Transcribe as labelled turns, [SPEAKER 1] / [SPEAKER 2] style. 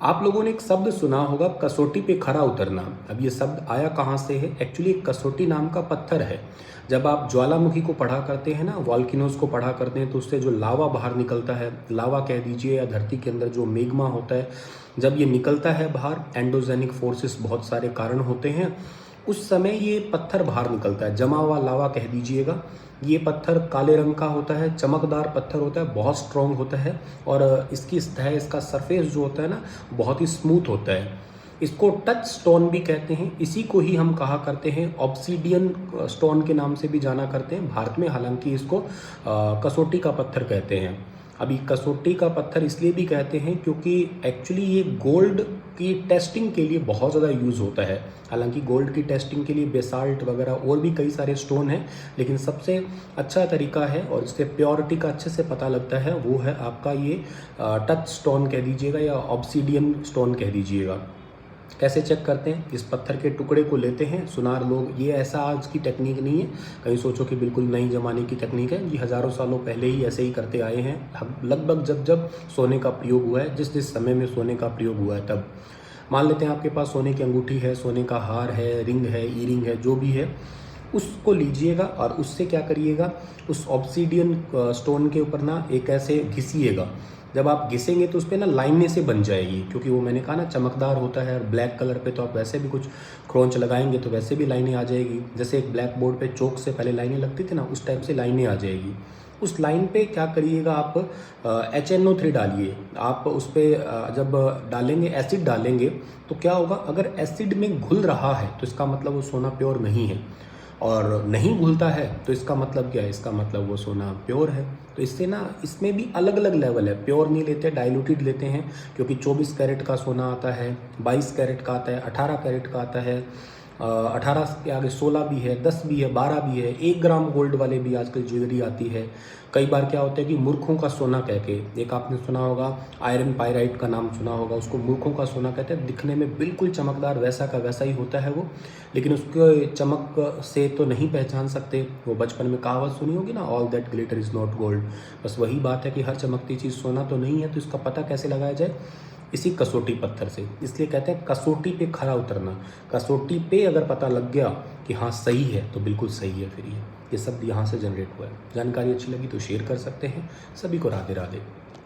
[SPEAKER 1] आप लोगों ने एक शब्द सुना होगा कसौटी पे खरा उतरना। अब ये शब्द आया कहाँ से है? एक्चुअली एक कसौटी नाम का पत्थर है। जब आप ज्वालामुखी को पढ़ा करते हैं ना, वॉल्केनोज को पढ़ा करते हैं, तो उससे जो लावा बाहर निकलता है, लावा कह दीजिए या धरती के अंदर जो मेग्मा होता है, जब ये निकलता है बाहर, एंडोजेनिक फोर्सेस बहुत सारे कारण होते हैं, उस समय ये पत्थर बाहर निकलता है, जमा हुआ लावा कह दीजिएगा। ये पत्थर काले रंग का होता है, चमकदार पत्थर होता है, बहुत स्ट्रॉन्ग होता है और इसकी सतह, इसका सरफेस जो होता है ना, बहुत ही स्मूथ होता है। इसको टच स्टोन भी कहते हैं। इसी को ही हम कहा करते हैं ऑब्सीडियन स्टोन के नाम से भी जाना करते हैं भारत में। हालांकि इसको कसौटी का पत्थर कहते हैं। अभी कसौटी का पत्थर इसलिए भी कहते हैं क्योंकि एक्चुअली ये गोल्ड की टेस्टिंग के लिए बहुत ज़्यादा यूज़ होता है। हालांकि गोल्ड की टेस्टिंग के लिए बेसाल्ट वगैरह और भी कई सारे स्टोन हैं, लेकिन सबसे अच्छा तरीका है और इससे प्योरिटी का अच्छे से पता लगता है, वो है आपका ये टच स्टोन कह दीजिएगा या ऑब्सीडियन स्टोन कह दीजिएगा। कैसे चेक करते हैं? इस पत्थर के टुकड़े को लेते हैं सुनार लोग। ये ऐसा आज की टेक्निक नहीं है, कहीं सोचो कि बिल्कुल नई ज़माने की टेक्निक है। ये हज़ारों सालों पहले ही ऐसे ही करते आए हैं। लगभग जब जब सोने का प्रयोग हुआ है, जिस जिस समय में सोने का प्रयोग हुआ है, तब मान लेते हैं आपके पास सोने की अंगूठी है, सोने का हार है, रिंग है, ईयरिंग है, जो भी है, उसको लीजिएगा और उससे क्या करिएगा, उस ऑब्सीडियन स्टोन के ऊपर ना एक ऐसे घिसिएगा। जब आप घिसेंगे तो उस पर ना लाइनें से बन जाएगी, क्योंकि वो मैंने कहा ना चमकदार होता है और ब्लैक कलर पे तो आप वैसे भी कुछ क्रोंच लगाएंगे तो वैसे भी लाइनें आ जाएगी। जैसे एक ब्लैक बोर्ड पे चौक से पहले लाइनें लगती थी ना, उस टाइप से लाइनें आ जाएगी। उस लाइन पे क्या करिएगा, आप HNO3 डालिए। आप उस पर जब डालेंगे, एसिड डालेंगे, तो क्या होगा, अगर एसिड में घुल रहा है तो इसका मतलब वो सोना प्योर नहीं है, और नहीं घुलता है तो इसका मतलब क्या है, इसका मतलब वो सोना प्योर है। तो इससे ना, इसमें भी अलग अलग लेवल है। प्योर नहीं लेते, डाइल्यूटेड लेते हैं, क्योंकि 24 कैरेट का सोना आता है, 22 कैरेट का आता है, 18 कैरेट का आता है, 18 के आगे 16 भी है, 10 भी है, 12 भी है, 1 ग्राम गोल्ड वाले भी आजकल ज्वेलरी आती है। कई बार क्या होता है कि मूर्खों का सोना कह के, एक आपने सुना होगा आयरन पायराइट का नाम सुना होगा, उसको मूर्खों का सोना कहते हैं। दिखने में बिल्कुल चमकदार वैसा का वैसा ही होता है वो, लेकिन उसके चमक से तो नहीं पहचान सकते। वो बचपन में कहावत सुनी होगी ना, all that glitter is not gold. बस वही बात है कि हर चमकती चीज़ सोना तो नहीं है, तो इसका पता कैसे लगाया जाए? इसी कसौटी पत्थर से। इसलिए कहते हैं कसौटी पे खरा उतरना। कसौटी पे अगर पता लग गया कि हाँ सही है, तो बिल्कुल सही है। फिर ये शब्द यहाँ से जनरेट हुआ है। जानकारी अच्छी लगी तो शेयर कर सकते हैं। सभी को राधे राधे।